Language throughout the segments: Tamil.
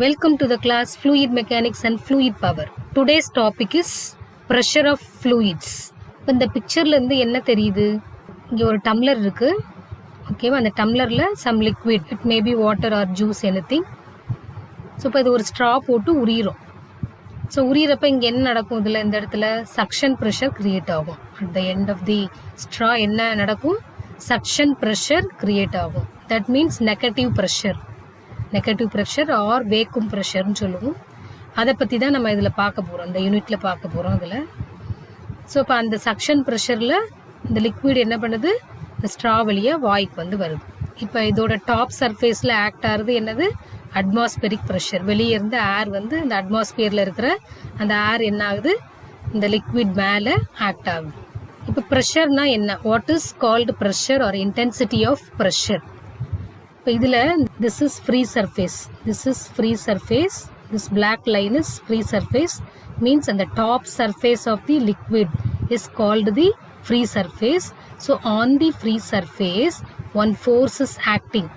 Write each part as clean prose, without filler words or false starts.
Welcome to the class Fluid Mechanics and Fluid Power. Today's topic is pressure of fluids. இப்போ இந்த பிக்சர்ல இருந்து என்ன தெரியுது? இங்கே ஒரு டம்ளர் இருக்கு. ஓகேவா? அந்த டம்ளர்ல some liquid, it may be water or juice anything. So இப்போ இது ஒரு ஸ்ட்ரா போட்டு உரியிறோம். ஸோ உரியிறப்ப இங்கே என்ன நடக்கும்? இதில் இந்த இடத்துல சக்ஷன் ப்ரெஷர் கிரியேட் ஆகும். At the end of the straw என்ன நடக்கும்? சக்ஷன் ப்ரெஷர் கிரியேட் ஆகும். That means negative pressure or vacuum ப்ரெஷர்னு சொல்லுவோம். அதை பற்றி தான் நம்ம இதில் பார்க்க போகிறோம், இந்த யூனிட்டில் பார்க்க போகிறோம் இதில். ஸோ இப்போ அந்த சக்ஷன் ப்ரெஷரில் இந்த லிக்விட் என்ன பண்ணுது? இந்த ஸ்ட்ரா வழியாக வாய்க்கு வந்து வருது. இப்போ இதோட டாப் சர்ஃபேஸில் ஆக்ட் ஆகிறது என்னது? Atmospheric pressure. வெளியே இருந்து ஏர் வந்து இந்த அட்மாஸ்பியரில் இருக்கிற அந்த ஏர் என்ன ஆகுது? இந்த லிக்விட் மேலே ஆக்ட் ஆகுது. இப்போ ப்ரெஷர்னா என்ன? What is called pressure or intensity of pressure? இப்போ இதில் this is free surface, this black line is free surface, means and the top surface of the liquid is called the free surface. So on the free surface one force is acting.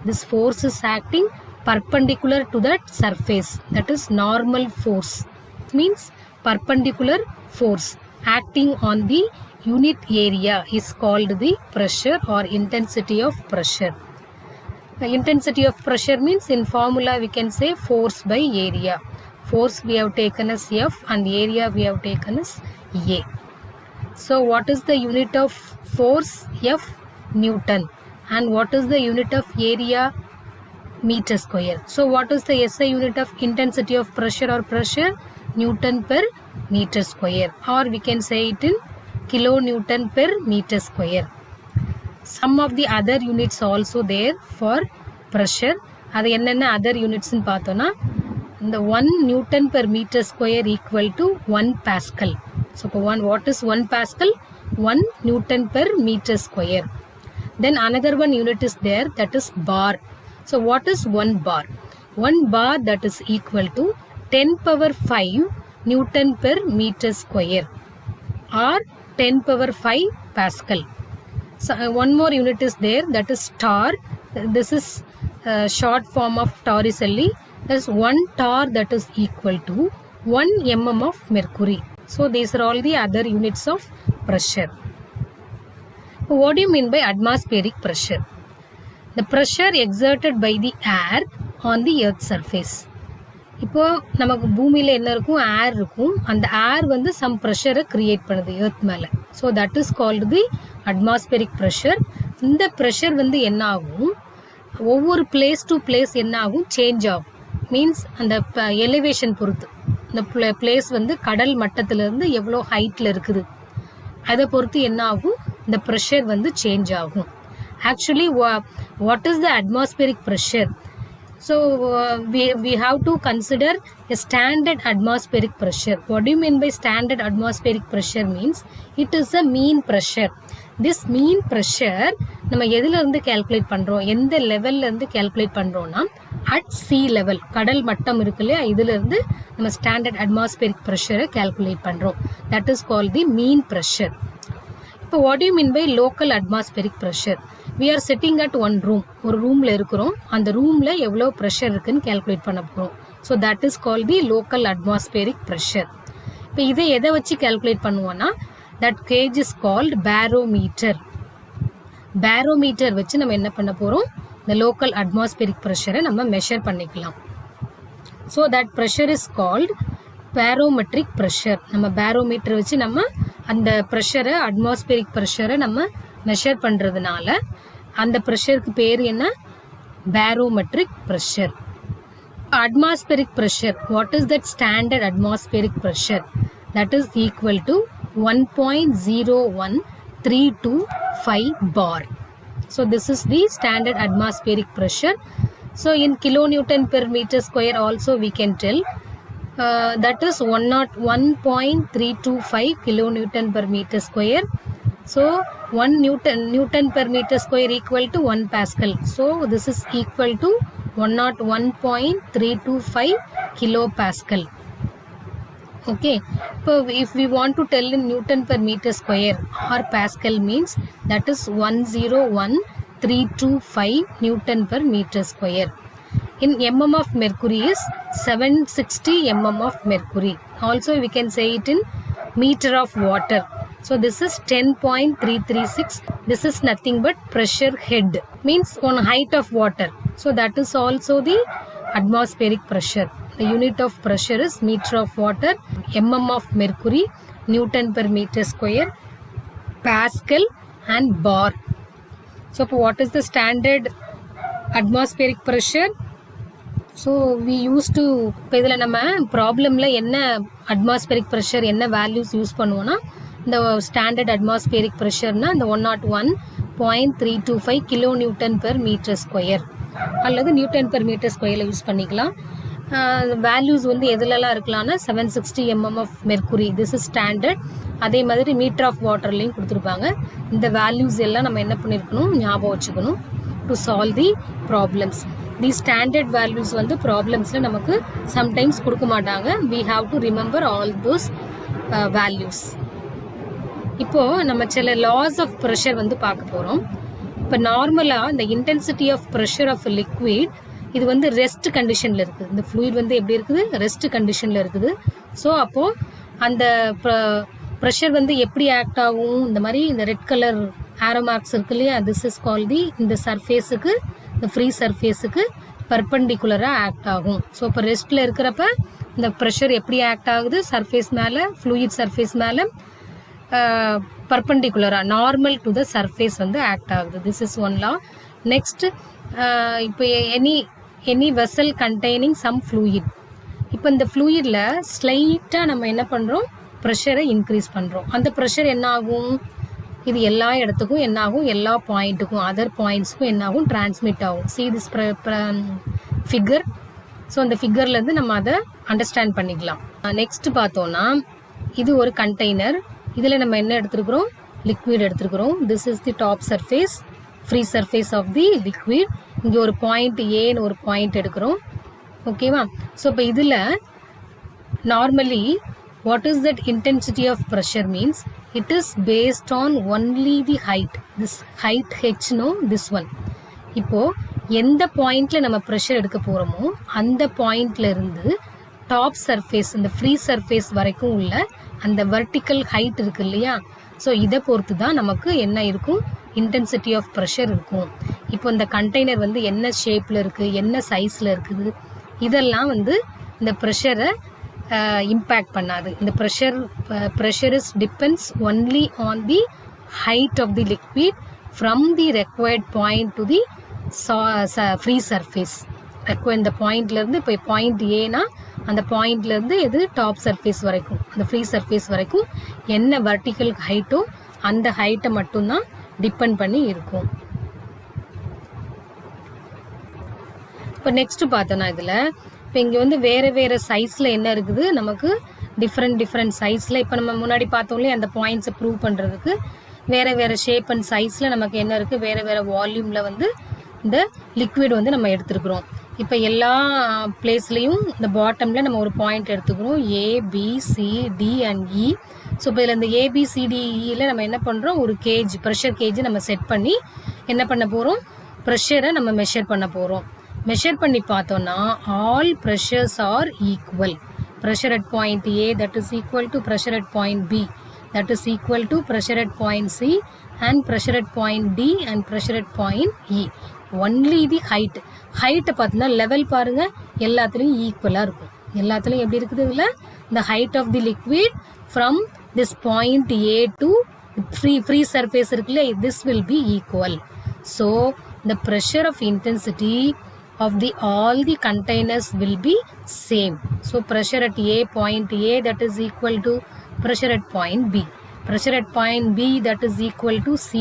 This force is acting perpendicular to that surface, that is normal force. It means perpendicular force acting on the unit area is called the pressure or intensity of pressure. The intensity of pressure means in formula we can say force by area. Force we have taken as F and area we have taken as A. So what is the unit of force? F, Newton. And what is the unit of area? Meter square. So what is the SI unit of intensity of pressure or pressure? Newton per meter square. Or we can say it in kilonewton per meter square. Some of the other units also there for pressure. அது என்னென்ன அதர் யூனிட்ஸ்னு பார்த்தோன்னா, இந்த 1 Newton per meter square equal to 1 Pascal. So இப்போ what is 1 Pascal? 1 Newton per meter square. Then another one unit is there, that is bar. So what is 1 bar? 1 bar that is equal to 10 power 5 Newton per meter square or 10 power 5 Pascal. So one more unit is there, that is tar. This is short form of torricelli. That is 1 tar that is equal to 1 mm of mercury. So these are all the other units of pressure. What do you mean by atmospheric pressure? The pressure exerted by the air on the earth surface. இப்போ நமக்கு பூமியில் என்ன இருக்கும்? ஏர் இருக்கும். அந்த ஏர் வந்து சம் ப்ரெஷரை கிரியேட் பண்ணுது எர்த் மேலே. So that is called the atmospheric pressure. இந்த ப்ரெஷர் வந்து என்ன ஆகும்? ஒவ்வொரு பிளேஸ் டு பிளேஸ் என்ன ஆகும்? சேஞ்ச் ஆகும். மீன்ஸ் அந்த எலிவேஷன் பொறுத்து, இந்த பிளேஸ் வந்து கடல் மட்டத்திலிருந்து எவ்வளோ ஹைட்டில் இருக்குது அதை பொறுத்து என்ன ஆகும்? இந்த ப்ரெஷர் வந்து சேஞ்ச் ஆகும். Actually what is the atmospheric pressure? So we have to consider a standard atmospheric pressure. What do you mean by standard atmospheric pressure? Means it is a mean pressure. This mean pressure நம்ம எதில் இருந்து calculate பண்ணுறோம்? எந்த லெவலில் இருந்து calculate பண்ணுறோம்னா at sea level, கடல் மட்டம் இருக்கு இல்லையா, இதிலிருந்து நம்ம standard atmospheric pressure calculate பண்ணுறோம். That is called the mean pressure. இப்போ what do you mean by local atmospheric pressure? We are sitting at one room. ஒரு ரூமில் இருக்கிறோம். அந்த ரூமில் எவ்வளோ ப்ரெஷர் இருக்குன்னு கேல்குலேட் பண்ண போகிறோம். So that is call the local atmospheric pressure. இப்போ இதை எதை வச்சு கேல்குலேட் பண்ணுவோன்னா, that gauge is called barometer. Barometer வச்சு நம்ம என்ன பண்ண போகிறோம்? இந்த லோக்கல் அட்மாஸ்பெரிக் ப்ரெஷரை நம்ம மெஷர் பண்ணிக்கலாம். So that pressure is called barometric pressure. நம்ம பேரோமீட்டர் வச்சு நம்ம அந்த ப்ரெஷரை, அட்மாஸ்பெரிக் ப்ரெஷரை நம்ம மெஷர் பண்ணுறதுனால அந்த ப்ரெஷருக்கு பேர் என்ன? Barometric pressure. Atmospheric pressure, what is that standard atmospheric pressure? That is equal to 1.01325 bar. So this is the standard atmospheric pressure. So in kilonewton per meter square also we can tell that is 101.325 kilonewton per meter square. So 1 Newton per meter square equal to 1 Pascal. So this is equal to 101.325 kilopascal. Okay, so if we want to tell in Newton per meter square or Pascal means that is 101,325 Newton per meter square. In mm of mercury is 760 mm of mercury. Also we can say it in meter of water. So this is 10.336. This is nothing but pressure head, means on height of water. So that is also the atmospheric pressure. The unit of pressure is meter of water, mm of mercury, Newton per meter square, Pascal and bar. So what is the standard atmospheric pressure? So we use to இப்போ இதில் நம்ம ப்ராப்ளமில் என்ன அட்மாஸ்பெரிக் ப்ரெஷர் என்ன வேல்யூஸ் யூஸ் பண்ணுவோன்னா இந்த ஸ்டாண்டர்ட் அட்மாஸ்பெரிக் ப்ரெஷர்னால் இந்த 101.325 kilo Newton per metre square அல்லது நியூட்டன் பெர் மீட்டர் ஸ்கொயரில் யூஸ் பண்ணிக்கலாம். வேல்யூஸ் வந்து எதுலலாம் இருக்கலாம்னா 760 mm of mercury, this is standard. அதே மாதிரி மீட்டர் ஆஃப் வாட்டர்லையும் கொடுத்துருப்பாங்க. இந்த வேல்யூஸ் எல்லாம் நம்ம என்ன பண்ணியிருக்கணும், ஞாபகம் வச்சுக்கணும் to solve the problems. The standard values வந்து ப்ராப்ளம்ஸில் நமக்கு சம்டைம்ஸ் கொடுக்க மாட்டாங்க. We have to remember all those values. இப்போது நம்ம சில லாஸ் ஆஃப் ப்ரெஷர் வந்து பார்க்க போகிறோம். இப்போ நார்மலாக இந்த intensity of pressure of liquid இது வந்து ரெஸ்ட் கண்டிஷனில் இருக்குது. இந்த ஃப்ளூயிட் வந்து எப்படி இருக்குது, ரெஸ்ட் கண்டிஷனில் இருக்குது. ஸோ அப்போது அந்த ப்ரெஷர் வந்து எப்படி ஆக்ட் ஆகும், இந்த மாதிரி இந்த ரெட் கலர் ஆரோ மார்க்ஸ் இருக்கு இல்லையா, திஸ் இஸ் கால் தி இந்த சர்ஃபேஸுக்கு, இந்த ஃப்ரீ சர்ஃபேஸுக்கு பர்பண்டிகுலராக ஆக்ட் ஆகும். ஸோ இப்போ ரெஸ்ட்டில் இருக்கிறப்ப இந்த ப்ரெஷர் எப்படி ஆக்ட் ஆகுது, சர்ஃபேஸ் மேலே, ஃப்ளூயிட் சர்ஃபேஸ் மேலே பர்பண்டிகுலராக நார்மல் டு த சர்ஃபேஸ் வந்து ஆக்ட் ஆகுது. This is one law. Next இப்போ any vessel containing some fluid, இப்போ இந்த ஃப்ளூயிடில் ஸ்லைட்டாக நம்ம என்ன பண்ணுறோம், ப்ரெஷரை இன்க்ரீஸ் பண்ணுறோம். அந்த ப்ரெஷர் என்ன ஆகும், இது எல்லா இடத்துக்கும் என்ன ஆகும், எல்லா பாயிண்ட்டுக்கும் அதர் பாயிண்ட்ஸுக்கும் என்ன ஆகும், டிரான்ஸ்மிட் ஆகும். See this figure. ஸோ அந்த ஃபிகர்லேருந்து நம்ம அதை அண்டர்ஸ்டாண்ட் பண்ணிக்கலாம். நெக்ஸ்ட் பார்த்தோன்னா இது ஒரு கண்டெய்னர். இதில் நம்ம என்ன எடுத்துருக்குறோம், லிக்விட் எடுத்துருக்குறோம். This is the top surface, free surface of the liquid. இங்கே ஒரு பாயிண்ட் ஏன்னு ஒரு பாயிண்ட் எடுக்கிறோம். ஓகேவா? ஸோ இப்போ இதில் normally what is that intensity of pressure means, it is based on only the height, this height h, no, this one. இப்போ எந்த பாயிண்ட்ல நம்ம ப்ரெஷர் எடுக்க போகிறோமோ அந்த பாயிண்ட்ல இருந்து டாப் சர்ஃபேஸ், இந்த ஃப்ரீ சர்ஃபேஸ் வரைக்கும் உள்ள அந்த வெர்டிக்கல் ஹைட் இருக்கு இல்லையா, ஸோ இதை பொறுத்து தான் நமக்கு என்ன இருக்கும், இன்டென்சிட்டி ஆஃப் ப்ரெஷர் இருக்கும். இப்போ இந்த கண்டெய்னர் வந்து என்ன ஷேப்பில் இருக்குது, என்ன சைஸில் இருக்குது, இதெல்லாம் வந்து இந்த ப்ரெஷரை இம்பேக்ட் பண்ணாது. இந்த pressure is depends only on the height of the liquid from the required point to the free surface. இந்த பாயிண்ட்லேருந்து இப்போ பாயிண்ட் ஏனா அந்த பாயிண்ட்லேருந்து எது டாப் சர்ஃபேஸ் வரைக்கும், அந்த ஃப்ரீ சர்ஃபேஸ் வரைக்கும் என்ன வெர்டிக்கல் ஹைட்டோ அந்த ஹைட்டை மட்டும்தான் டிபெண்ட் பண்ணி இருக்கும். இப்போ நெக்ஸ்ட் பார்த்தோன்னா இதில் இப்போ இங்கே வந்து வேறு வேறு சைஸில் என்ன இருக்குது, நமக்கு டிஃப்ரெண்ட் சைஸில். இப்போ நம்ம முன்னாடி பார்த்தோம்லே அந்த பாயிண்ட்ஸை ப்ரூவ் பண்ணுறதுக்கு வேறு வேறு ஷேப் அண்ட் சைஸில் நமக்கு என்ன இருக்குது, வேறு வேறு வால்யூமில் வந்து இந்த லிக்விட் வந்து நம்ம எடுத்துருக்குறோம். இப்போ எல்லா பிளேஸ்லேயும் இந்த பாட்டமில் நம்ம ஒரு பாயிண்ட் எடுத்துக்கிறோம், ABCD அண்ட் E. ஸோ இப்போ இதில் இந்த ABCDEயில் நம்ம என்ன பண்ணுறோம், ஒரு கேஜ், ப்ரெஷர் கேஜ் நம்ம செட் பண்ணி என்ன பண்ண போகிறோம், ப்ரெஷரை நம்ம மெஷர் பண்ண போகிறோம். மெஷர் பண்ணி பார்த்தோன்னா all pressures are equal. Pressure at point A that is equal to pressure at point B that is equal to pressure at point C and pressure at point D and pressure at point E. Only the height. ஹைட்டை பார்த்தீங்கன்னா லெவல் பாருங்கள் எல்லாத்துலேயும் ஈக்குவலாக இருக்கும். எல்லாத்துலேயும் எப்படி இருக்குது, இதில் இந்த height of the liquid from this point A to free surface இருக்குல்ல, this will be equal. So the pressure of intensity of all the containers will be same. So pressure at A, point A, that is equal to pressure at point B. Pressure at point B, that is equal to C,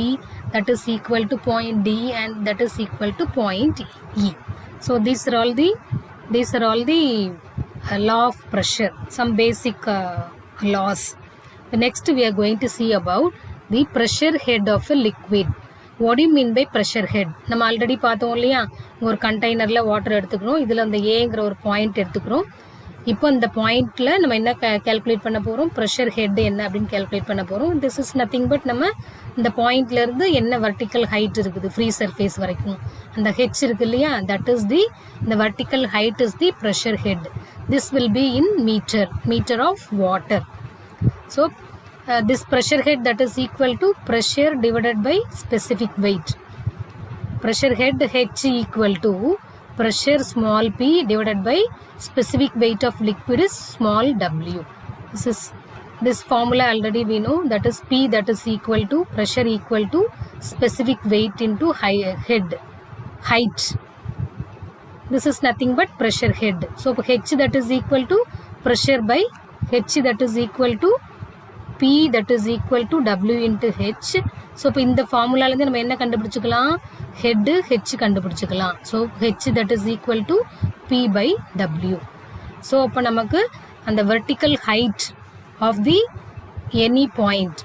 that is equal to point D, and that is equal to point E. So these are all the law of pressure, some basic laws. The next we are going to see about the pressure head of a liquid. What do you mean by pressure head? நம்ம ஆல்ரெடி பார்த்தோம் இல்லையா, ஒரு கண்டெய்னரில் வாட்டர் எடுத்துக்கிறோம், இதில் அந்த ஏங்கிற ஒரு பாயிண்ட் எடுத்துக்கிறோம். இப்போ இந்த பாயிண்ட்ல நம்ம என்ன கால்குலேட் பண்ண போகிறோம், ப்ரெஷர் ஹெட் என்ன அப்படின்னு கால்குலேட் பண்ண போகிறோம். திஸ் இஸ் நத்திங் பட் நம்ம இந்த பாயிண்ட்ல இருந்து என்ன வெர்டிக்கல் ஹைட் இருக்குது ஃப்ரீ சர்ஃபேஸ் வரைக்கும் அந்த ஹெச் இருக்கு இல்லையா, that is the the vertical height is the pressure head. This will be in meter of water. So this pressure head that is equal to pressure divided by specific weight. Pressure head H equal to pressure small p divided by specific weight of liquid is small w. This formula already we know, that is P that is equal to pressure equal to specific weight into head height. This is nothing but pressure head. So H that is equal to pressure by H that is equal to P that is equal to W into H. So இப்போ இந்த ஃபார்முலால இருந்து நம்ம என்ன கண்டுபிடிச்சுக்கலாம், ஹெட் H கண்டுபிடிச்சுக்கலாம். So H that is equal to P by W. So அப்போ நமக்கு அந்த vertical height of the any point,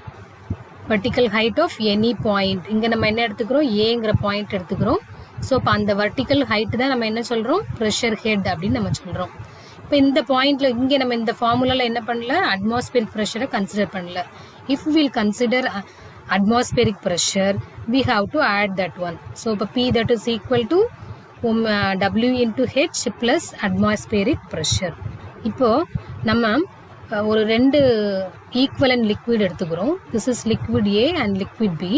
vertical height of any point, இங்க நம்ம என்ன எடுத்துக்கிறோம், ஏங்கிற பாயிண்ட் எடுத்துக்கிறோம். ஸோ இப்போ அந்த வெர்டிக்கல் ஹைட்டு தான் நம்ம என்ன சொல்கிறோம், ப்ரெஷர் ஹெட் அப்படின்னு நம்ம சொல்கிறோம். இப்போ இந்த பாயிண்டில் இங்கே நம்ம இந்த ஃபார்முலாவில் என்ன பண்ணல, அட்மாஸ்பியரிக் ப்ரெஷரை கன்சிடர் பண்ணல. If will consider atmospheric pressure we have to add that one. So இப்போ P that is equal to W into H plus atmospheric pressure. இப்போது நம்ம ஒரு ரெண்டு ஈக்குவலன்ட் லிக்விட் எடுத்துக்கிறோம். This is liquid A and liquid B.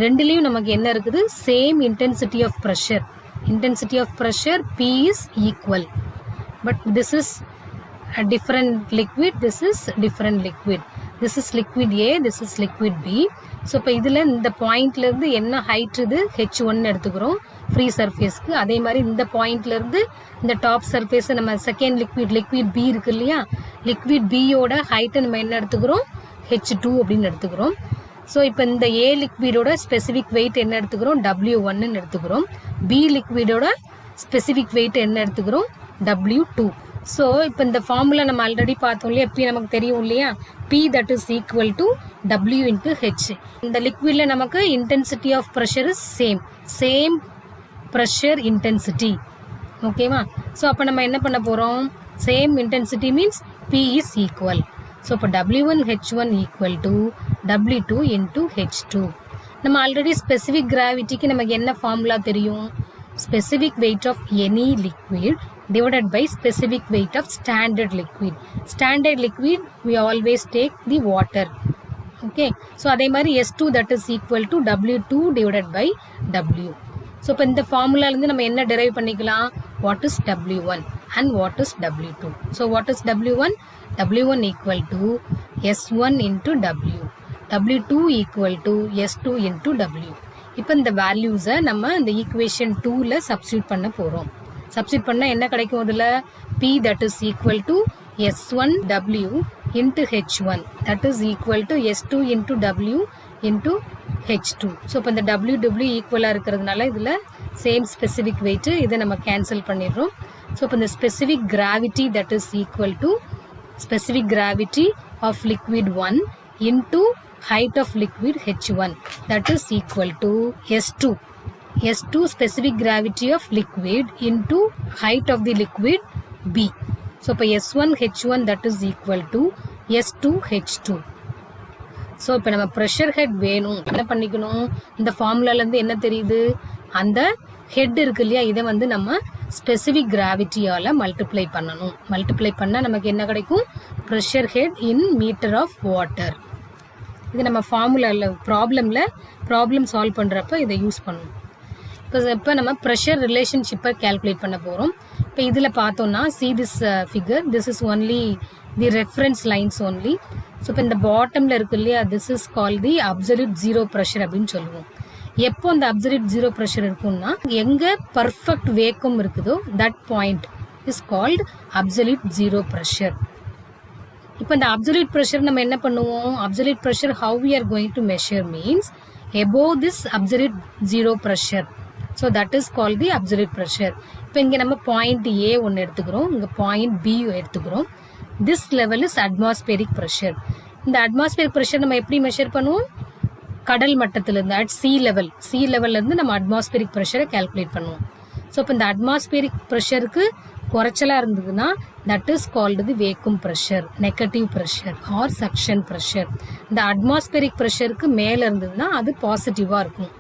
ரெண்டுலேயும் நமக்கு என்ன இருக்குது, same intensity of pressure. Intensity of pressure P is equal, but this is a different liquid, this is different liquid. This is liquid A, this is liquid B. So இப்போ இதில் இந்த பாயிண்ட்லேருந்து என்ன ஹைட் இது H1 எடுத்துக்கிறோம் ஃப்ரீ சர்ஃபேஸ்க்கு. அதே மாதிரி இந்த பாயிண்ட்லேருந்து இந்த டாப் சர்ஃபேஸை நம்ம செகண்ட் லிக்விட் பி இருக்கு இல்லையா, லிக்விட் பியோட ஹைட்டை நம்ம என்ன எடுத்துக்கிறோம், H2 அப்படின்னு எடுத்துக்கிறோம். ஸோ இப்போ இந்த ஏ லிக்விடோட ஸ்பெசிஃபிக் வெயிட் என்ன எடுத்துக்கிறோம், W1ன்னு எடுத்துக்கிறோம். பி லிக்விடோட ஸ்பெசிஃபிக் வெயிட் என்ன எடுத்துக்கிறோம், W2. ஸோ இப்போ இந்த ஃபார்முலா நம்ம ஆல்ரெடி பார்த்தோம் இல்லையா, எப்பயும் நமக்கு தெரியும் இல்லையா, P that is equal to W into H. இந்த லிக்விடில் நமக்கு intensity of pressure is same pressure intensity. ஓகேவா? ஸோ அப்போ நம்ம என்ன பண்ண போகிறோம், same intensity means P is equal. So இப்போ W1 H1 equal to W2 into H2. நம்ம ஆல்ரெடி ஸ்பெசிஃபிக் கிராவிட்டிக்கு நமக்கு என்ன ஃபார்முலா தெரியும், specific weight of any liquid divided by specific weight of standard liquid. Standard liquid we always take the water. Okay, so அதே மாதிரி S2 that is equal to W2 divided by W. So இப்போ இந்த ஃபார்முலாலேருந்து நம்ம என்ன டெரைவ் பண்ணிக்கலாம், what is W1 and what is W2. So what is W1, W1 equal to S1 into W, W2 equal to S2 into W. இப்போ இந்த வேல்யூஸை நம்ம இந்த ஈக்குவேஷன் 2ல் சப்ஸ்டியூட் பண்ண போகிறோம். சப்ஸ்டியூட் பண்ணால் என்ன கிடைக்கும், அதில் P that is equal to S1 W into H1 that is equal to S2 into W into H2. So இப்போ இந்த W ஈக்குவலாக இருக்கிறதுனால இதில் சேம் ஸ்பெசிஃபிக் வெயிட்டு, இதை நம்ம கேன்சல் பண்ணிடுறோம். ஸோ இப்போ இந்த specific gravity that is equal to specific gravity of liquid 1 into height of liquid H1 that is equal to S2 specific gravity of liquid into height of the liquid B. So இப்போ S1 H1 that is equal to S2 H2. So இப்போ நம்ம ப்ரெஷர் ஹெட் வேணும், என்ன பண்ணிக்கணும், இந்த ஃபார்முலாலேருந்து என்ன தெரியுது, அந்த ஹெட் இருக்கு இல்லையா, இதை வந்து நம்ம ஸ்பெசிஃபிக் கிராவிட்டியால் மல்டிப்ளை பண்ணணும். மல்டிப்ளை பண்ணால் நமக்கு என்ன கிடைக்கும், pressure head in metre of water. இது நம்ம ஃபார்முலாவில் ப்ராப்ளம் சால்வ் பண்ணுறப்ப இதை யூஸ் பண்ணணும். இப்போ நம்ம ப்ரெஷர் ரிலேஷன்ஷிப்பை கேல்குலேட் பண்ண போகிறோம். இப்போ இதில் பார்த்தோன்னா see this figure, this is only the reference lines only. So இப்போ இந்த பாட்டமில் இருக்கு இல்லையா, this is called the absolute zero pressure அப்படின்னு சொல்லுவோம். எப்போ அந்த அப்சல்யூட் ஜீரோ ப்ரெஷர் இருக்கும்னா, எங்கே பர்ஃபெக்ட் வேக்கம் இருக்குதோ that point is called absolute zero pressure. இப்போ இந்த அப்சல்யூட் ப்ரெஷர் நம்ம என்ன பண்ணுவோம், absolute pressure how we are going to measure means above this absolute zero pressure. So that is called the absolute pressure. இப்போ இங்கே நம்ம பாயிண்ட் ஏ ஒன்று எடுத்துக்கிறோம், இங்கே பாயிண்ட் பி எடுத்துக்கிறோம். This level is atmospheric pressure. இந்த atmospheric pressure நம்ம எப்படி மெஷர் பண்ணுவோம், கடல் மட்டத்திலிருந்து அட் சி லெவல்லேருந்து நம்ம அட்மாஸ்பியரிக் ப்ரெஷரை கேல்குலேட் பண்ணுவோம். ஸோ இப்போ இந்த அட்மாஸ்பியரிக் ப்ரெஷருக்கு குறைச்சலாக இருந்ததுன்னா that is called the vacuum pressure, negative pressure or suction pressure. இந்த அட்மாஸ்பெரிக் ப்ரெஷருக்கு மேலே இருந்ததுன்னா அது பாசிட்டிவாக இருக்கும்.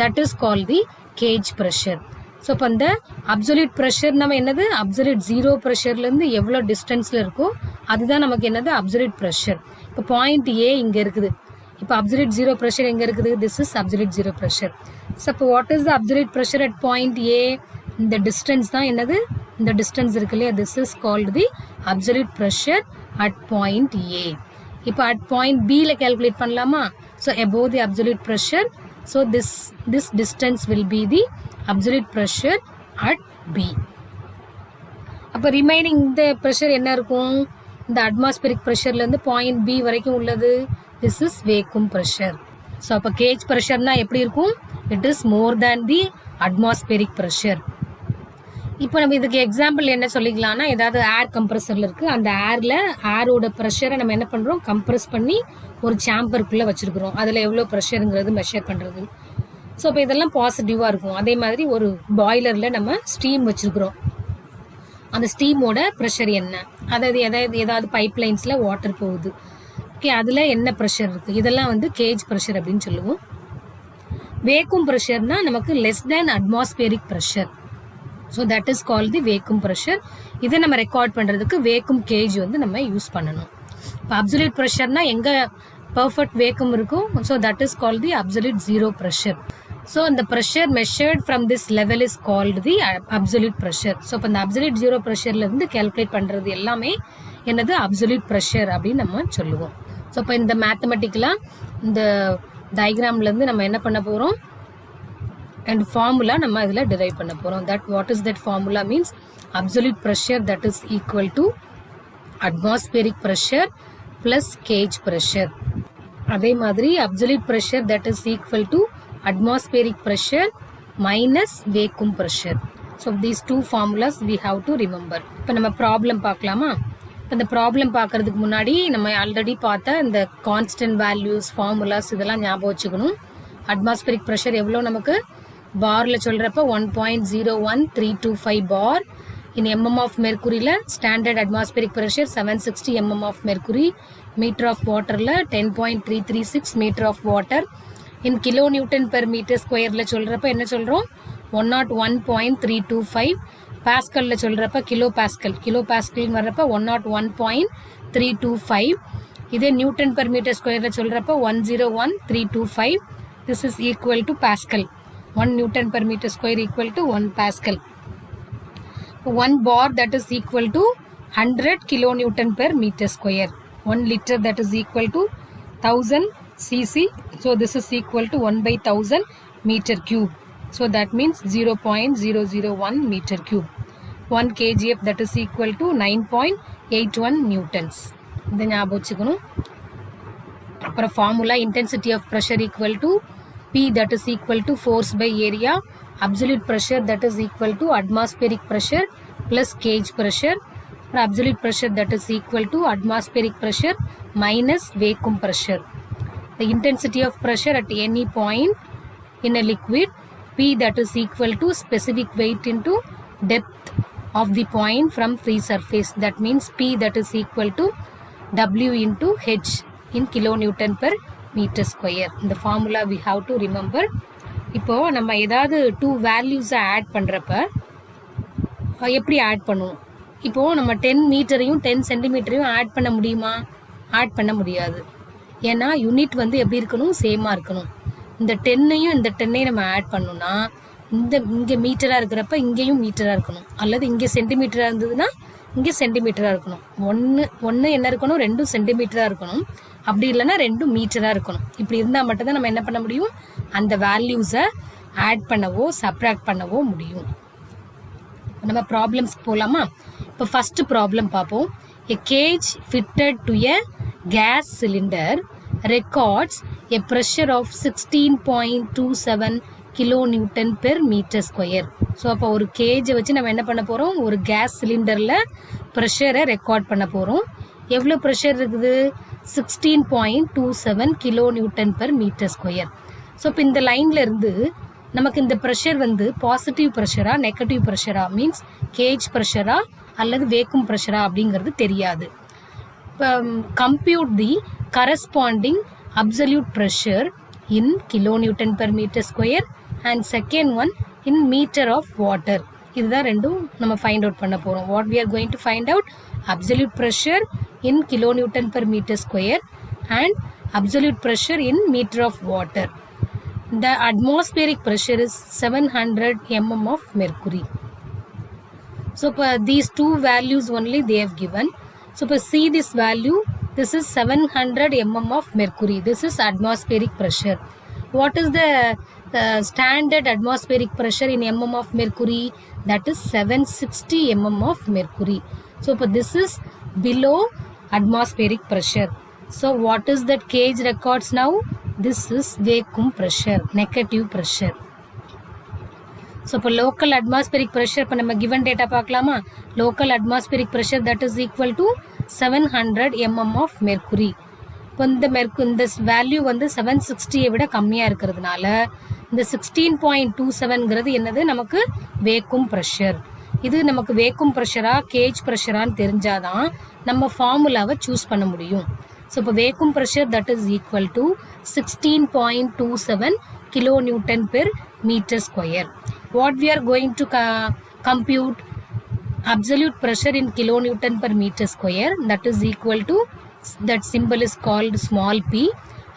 That is called the gauge pressure. So இப்போ இந்த அப்சல்யூட் ப்ரெஷர் நம்ம என்னது, அப்சல்யூட் ஜீரோ ப்ரெஷர்லேருந்து எவ்வளோ டிஸ்டன்ஸில் இருக்கோ அதுதான் நமக்கு என்னது அப்சல்யூட் ப்ரெஷர். இப்போ பாயிண்ட் ஏ இங்கே இருக்குது. இப்போ அப்சல்யூட் ஜீரோ ப்ரெஷர் எங்கே இருக்குது, this is absolute zero pressure. So இப்போ what is the absolute pressure at point A? இந்த டிஸ்டன்ஸ் தான் என்னது, இந்த டிஸ்டன்ஸ் இருக்கு இல்லையா, this is called the absolute pressure at point A. இப்போ அட் பாயிண்ட் பியில் கேல்குலேட் பண்ணலாமா? So above the absolute pressure, so this distance will be the absolute pressure at B. அப்போ ரிமைனிங் இந்த ப்ரெஷர் என்ன இருக்கும், இந்த அட்மாஸ்பெரிக் ப்ரெஷர்லேருந்து பாயிண்ட் பி வரைக்கும் உள்ளது, திஸ் இஸ் வேக்கும் ப்ரெஷர். ஸோ அப்போ கேஜ் ப்ரெஷர்னா எப்படி இருக்கும், it is more than the atmospheric pressure. இப்போ நம்ம இதுக்கு எக்ஸாம்பிள் என்ன சொல்லிக்கலாம்னா, ஏதாவது ஏர் கம்ப்ரெசரில் இருக்குது, அந்த ஏரோட ப்ரெஷரை நம்ம என்ன பண்ணுறோம், கம்ப்ரெஸ் பண்ணி ஒரு சாம்பருக்குள்ளே வச்சுருக்குறோம். அதில் எவ்வளோ ப்ரெஷருங்கிறது மெஷர் பண்ணுறது. ஸோ இப்போ இதெல்லாம் பாசிட்டிவாக இருக்கும். அதே மாதிரி ஒரு பாய்லரில் நம்ம ஸ்டீம் வச்சுருக்குறோம், அந்த ஸ்டீமோட ப்ரெஷர் என்ன, அதாவது ஏதாவது பைப் லைன்ஸில் வாட்டர் போகுது, ஓகே, அதில் என்ன ப்ரெஷர் இருக்குது, இதெல்லாம் வந்து கேஜ் ப்ரெஷர் அப்படின்னு சொல்லுவோம். வேக்கும் ப்ரெஷர்னா நமக்கு less than atmospheric pressure. So that is called the vacuum pressure. இதை நம்ம ரெக்கார்ட் பண்ணுறதுக்கு வேக்கும் கேஜ் வந்து நம்ம யூஸ் பண்ணணும். இப்போ அப்சல்யூட் ப்ரெஷர்னா எங்கே பர்ஃபெக்ட் வேக்கும் இருக்கும், so that is called the absolute zero pressure. So அந்த pressure measured from this level is called the absolute pressure. So இப்போ இந்த அப்சல்யூட் ஜீரோ ப்ரெஷர்லேருந்து கேல்குலேட் பண்ணுறது எல்லாமே என்னது அப்சல்யூட் ப்ரெஷர் அப்படின்னு நம்ம சொல்லுவோம். ஸோ இப்போ இந்த மேத்தமெட்டிக்கலாக இந்த டயக்ராம்லேருந்து நம்ம என்ன பண்ண போகிறோம், and formula நம்ம இதில் derive பண்ண போகிறோம். that what is that formula means absolute pressure that is equal to atmospheric pressure plus cage pressure. அதே மாதிரி absolute pressure that is equal to atmospheric pressure minus vacuum pressure. so these two formulas we have to remember. இப்போ நம்ம ப்ராப்ளம் பார்க்கலாமா? இப்போ இந்த ப்ராப்ளம் பார்க்கறதுக்கு முன்னாடி நம்ம ஆல்ரெடி பார்த்த இந்த கான்ஸ்டன்ட் வேல்யூஸ் ஃபார்முலாஸ் இதெல்லாம் ஞாபகம் வச்சுக்கணும். அட்மாஸ்பெரிக் ப்ரெஷர் எவ்வளோ நமக்கு பார்ல சொல்கிறப்ப 1.01325 பார். இன் mm ஆஃப் மெர்க்குரியில் standard atmospheric pressure 760 mm of mercury. Metre of வாட்டரில் 10.336 metre of water. In kilo Newton per metre ஸ்கொயரில் சொல்கிறப்ப என்ன சொல்கிறோம், 101.325. பாஸ்கலில் சொல்கிறப்ப கிலோ பாஸ்கல்னு வர்றப்ப 101.325. இதே நியூட்டன் பெர் மீட்டர் ஸ்கொயரில் சொல்கிறப்ப 101.325. this is equal to Pascal. 1 Newton per meter square equal to 1 Pascal. 1 bar that is equal to 100 kilonewton per meter square. 1 liter that is equal to 1000 cc. So this is equal to 1 by 1000 meter cube. So that means 0.001 meter cube. 1 kgf that is equal to 9.81 newtons. இதை ஞாபகம் வச்சுக்கணும். அப்புறம் formula intensity of pressure equal to P that is equal to force by area, absolute pressure that is equal to atmospheric pressure plus cage pressure, or absolute pressure that is equal to atmospheric pressure minus vacuum pressure. The intensity of pressure at any point in a liquid, P that is equal to specific weight into depth of the point from free surface. That means P that is equal to W into H in kilonewton per meter square. இந்த formula we have to remember. இப்போது நம்ம ஏதாவது 2 வேல்யூஸை ஆட் பண்ணுறப்ப எப்படி ஆட் பண்ணுவோம், இப்போது நம்ம 10 மீட்டரையும் 10 சென்டிமீட்டரையும் ஆட் பண்ண முடியுமா? ஆட் பண்ண முடியாது. ஏன்னா யூனிட் வந்து எப்படி இருக்கணும், சேமாக இருக்கணும். இந்த 10ஐயும் இந்த 10ஐயும் நம்ம ஆட் பண்ணோம்னா இங்கே மீட்டராக இருக்கிறப்ப இங்கேயும் மீட்டராக இருக்கணும், அல்லது இங்கே சென்டிமீட்டராக இருந்ததுன்னா இங்கே சென்டிமீட்டராக இருக்கணும். ஒன்று என்ன இருக்கணும், 2 சென்டிமீட்டராக இருக்கணும். அப்படி இல்லைன்னா 2 மீட்டராக இருக்கணும். இப்படி இருந்தால் மட்டும்தான் நம்ம என்ன பண்ண முடியும், அந்த வேல்யூஸை ஆட் பண்ணவோ சப்ராக்ட் பண்ணவோ முடியும். நம்ம ப்ராப்ளம்ஸ்க்கு போகலாமா? இப்போ ஃபஸ்ட்டு ப்ராப்ளம் பார்ப்போம். A gauge fitted to a gas cylinder records a pressure of 16.27 kilo Newton per metre square. So அப்போ ஒரு கேஜை வச்சு நம்ம என்ன பண்ண போகிறோம், ஒரு கேஸ் சிலிண்டரில் ப்ரெஷரை ரெக்கார்ட் பண்ண போகிறோம். எவ்வளோ ப்ரெஷர் இருக்குது, 16.27 kilo Newton per metre square. So இப்போ இந்த லைனில் இருந்து நமக்கு இந்த ப்ரெஷர் வந்து பாசிட்டிவ் ப்ரெஷரா நெகட்டிவ் ப்ரெஷரா மீன்ஸ் கேஜ் ப்ரெஷரா அல்லது வேக்கும் ப்ரெஷரா அப்படிங்கிறது தெரியாது. Compute the corresponding absolute pressure in kilonewton per meter square and second one in meter of water. இதுதான் ரெண்டும் நம்ம ஃபைண்ட் அவுட் பண்ண போகிறோம். What we are going to find out absolute pressure in kilonewton per meter square and absolute pressure in meter of water. The atmospheric pressure is 700 mm of mercury. So these two values only they have given. So see this value, this is 700 mm of mercury. This is atmospheric pressure. What is the standard atmospheric pressure in mm of mercury? That is 760 mm of mercury. So this is below atmospheric pressure. So what is that gauge records now? This is vacuum pressure, negative pressure. So இப்போ local atmospheric pressure இப்போ நம்ம given data பார்க்கலாமா? Local atmospheric pressure that is equal to 700 mm of mercury. இப்போ இந்த வேல்யூ வந்து 760 விட கம்மியாக இருக்கிறதுனால இந்த 16.27ங்கிறது என்னது நமக்கு வேக்கும் ப்ரெஷர். இது நமக்கு வேக்கும் ப்ரெஷரா கேஜ் ப்ரெஷரான்னு தெரிஞ்சாதான் நம்ம ஃபார்முலாவை சூஸ் பண்ண முடியும். ஸோ இப்போ vacuum pressure that is equal to 16.27 kilonewton per meter square. What we are going to compute absolute pressure in kilonewton per meter square, that is equal to, that symbol is called small p,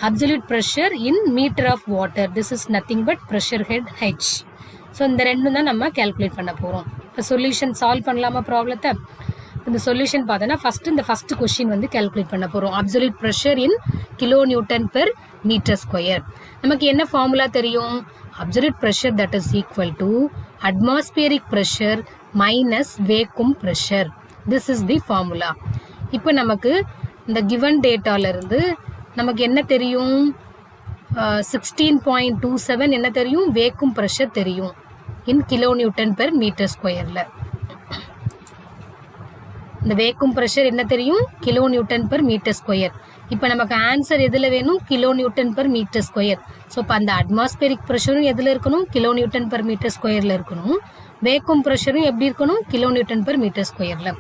absolute pressure in meter of water. This is nothing but pressure head H. So இந்த ரெண்டும் தான் நம்ம கேல்குலேட் பண்ண போகிறோம். இப்போ சொல்யூஷன் சால்வ் பண்ணலாமா ப்ராப்ளத்தை? இந்த சொல்யூஷன் பார்த்தோன்னா இந்த ஃபஸ்ட்டு கொஸ்டின் வந்து கேல்குலேட் பண்ண போகிறோம். Absolute pressure in kilonewton per meter square. நமக்கு என்ன ஃபார்முலா தெரியும்? Absolute pressure that is equal to atmospheric pressure minus vacuum pressure. This is the formula. இப்போ நமக்கு இந்த கிவன் டேட்டாவிலிருந்து நமக்கு என்ன தெரியும்? 16.27 என்ன தெரியும்? வேக்கும் ப்ரெஷர் தெரியும் இன் kilonewton per meter ஸ்கொயரில். இந்த வேக்கும் ப்ரெஷர் என்ன தெரியும்? kilonewton per meter square. இப்போ நமக்கு ஆன்சர் எதில் வேணும்? kilonewton per meter square. So இப்போ அந்த அட்மாஸ்பியரிக் ப்ரெஷரும் எதில் இருக்கணும்? kilonewton per meter ஸ்கொயரில் இருக்கணும். வேக்கும் ப்ரெஷரும் எப்படி இருக்கணும்? kilonewton per meter ஸ்கொயரில்.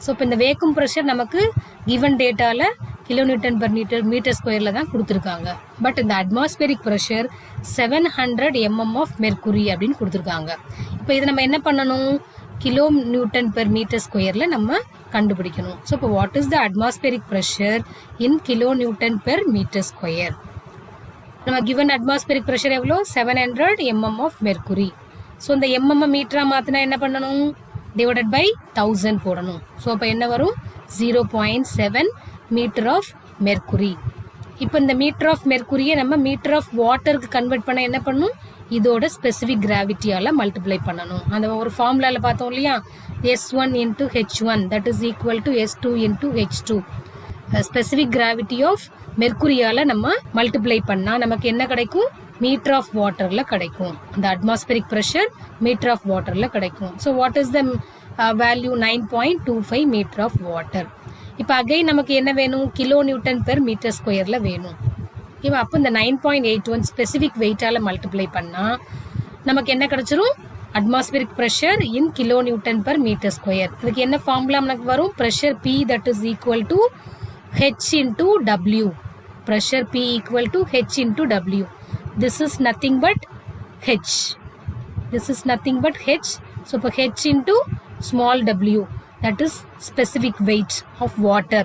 ஸோ இப்போ இந்த வேக்கும் ப்ரெஷர் நமக்கு கிவன் டேட்டாவில் kilonewton per meter ஸ்கொயரில் தான் கொடுத்துருக்காங்க. பட் இந்த atmospheric pressure 700 mm of mercury அப்படின்னு கொடுத்துருக்காங்க. இப்போ இதை நம்ம என்ன பண்ணணும்? kilonewton per meter ஸ்கொயரில் நம்ம கண்டுபிடிக்கணும். ஸோ இப்போ what is the atmospheric pressure in kilonewton per meter square? நம்ம கிவன் அட்மாஸ்பியரிக் ப்ரெஷர் எவ்வளோ? 700 mm of mercury. ஸோ இந்த mm மீட்டராக மாற்றினா என்ன பண்ணணும்? டிவைடட் பை 1000 போடணும். ஸோ அப்போ என்ன வரும்? 0.7 மீட்டர் ஆஃப் மெர்க்குரி. இப்போ இந்த மீட்டர் ஆஃப் மெர்க்குரியை நம்ம மீட்டர் ஆஃப் வாட்டருக்கு கன்வெர்ட் பண்ண என்ன பண்ணணும்? இதோட ஸ்பெசிஃபிக் கிராவிட்டியால் மல்டிப்ளை பண்ணணும். அந்த ஒரு ஃபார்முலாவில் பார்த்தோம் இல்லையா? S1 into H1 that is equal to S2 into H2. Specific gravity of மெர்க்குரியால் நம்ம மல்டிப்ளை பண்ணால் நமக்கு என்ன கிடைக்கும்? மீட்டர் ஆஃப் வாட்டரில் கிடைக்கும். அந்த அட்மாஸ்பியரிக் ப்ரெஷர் மீட்டர் ஆஃப் வாட்டரில் கிடைக்கும். So what is the value? 9.25 metre of water. இப்போ அகைன் நமக்கு என்ன வேணும்? kilonewton per meter ஸ்கொயரில் வேணும். இப்போ அப்போ இந்த 9.81 ஸ்பெசிஃபிக் வெயிட்டால் மல்டிப்ளை பண்ணால் நமக்கு என்ன கிடச்சிரும்? Atmospheric pressure in kilonewton per meter square. இதுக்கு என்ன ஃபார்முலா நமக்கு வரும்? Pressure P that is equal to H into W. Pressure P equal to H into W. This is nothing but H. This is nothing but H. So for H into small w, that is specific weight of water,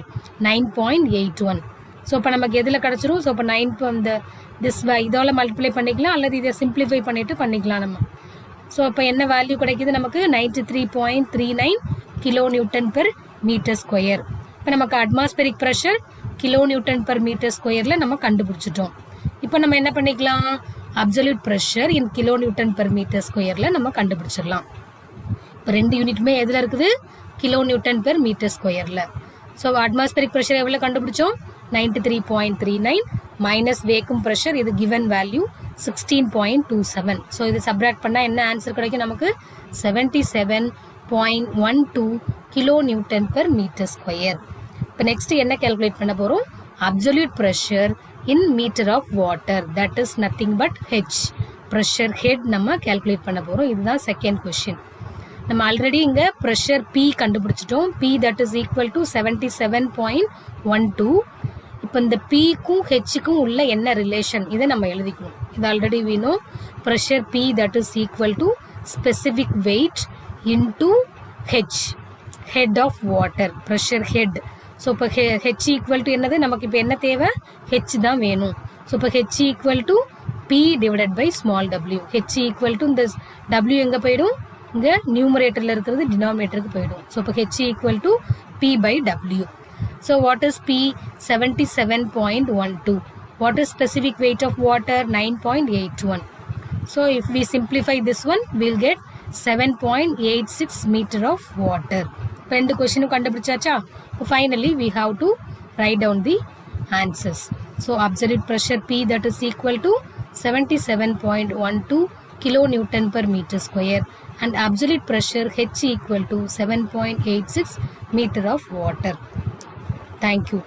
9.81. So இப்போ நமக்கு எதில் கிடச்சிரும்? ஸோ இப்போ 9 இந்த இதால் மல்டிப்ளை பண்ணிக்கலாம் அல்லது இதை சிம்பிளிஃபை பண்ணிவிட்டு பண்ணிக்கலாம் நம்ம. ஸோ இப்போ என்ன வேல்யூ கிடைக்கிது நமக்கு? 93.39 kilonewton per meter ஸ்கொயர். இப்போ நமக்கு atmospheric pressure kilonewton per meter ஸ்கொயரில் நம்ம கண்டுபிடிச்சிட்டோம். இப்போ நம்ம என்ன பண்ணிக்கலாம்? Absolute pressure in kilonewton per meter ஸ்கொயரில் நம்ம கண்டுபிடிச்சிடலாம். இப்போ ரெண்டு யூனிட்டுமே எதில் இருக்குது? kilonewton per meter ஸ்கொயரில். ஸோ அட்மாஸ்பியரிக் ப்ரெஷர் எவ்வளோ கண்டுபிடிச்சோம்? 93.39 மைனஸ் வேக்கும் ப்ரெஷர், இது கிவன் வேல்யூ 16.27. ஸோ இது சப்ராக்ட் பண்ணால் என்ன ஆன்சர் கிடைக்கும் நமக்கு? 77.12 kilonewton per meter ஸ்கொயர். இப்போ நெக்ஸ்ட் என்ன கேல்குலேட் பண்ண போகிறோம்? Absolute pressure in meter of water, that is nothing but H. Pressure head நம்ம கேல்குலேட் பண்ண போகிறோம். இதுதான் செகண்ட் கொஷின். நம்ம ஆல்ரெடி இங்கே ப்ரெஷர் P கண்டுபிடிச்சிட்டோம். P that is equal to 77.12. இப்போ இந்த Pக்கும் ஹெச்சுக்கும் உள்ள என்ன ரிலேஷன் இதை நம்ம எழுதிக்கணும். இது ஆல்ரெடி வேணும். Pressure P that is equal to specific weight into H, head of water, pressure head. So இப்போ ஹெச் ஈக்குவல் டு என்னது, நமக்கு இப்போ என்ன தேவை, ஹெச் தான் வேணும். ஸோ இப்போ H equal to P divided by small w. H equal to இந்த w எங்கே போயிடும், இங்கே நியூமரேட்டரில் இருக்கிறது டினாமினேட்டருக்கு போயிடும். ஸோ இப்போ H equal to P by w. So what is P? 77.12. What is specific weight of water? 9.81. So if we simplify this one, we'll get 7.86 meter of water. ரெண்டு கொஸ்டினும் கண்டுபிடிச்சாச்சா? Finally we have to write down the answers. So absolute pressure P that is equal to 77.12 kilonewton per meter square and absolute pressure H equal to 7.86 meter of water. Thank you.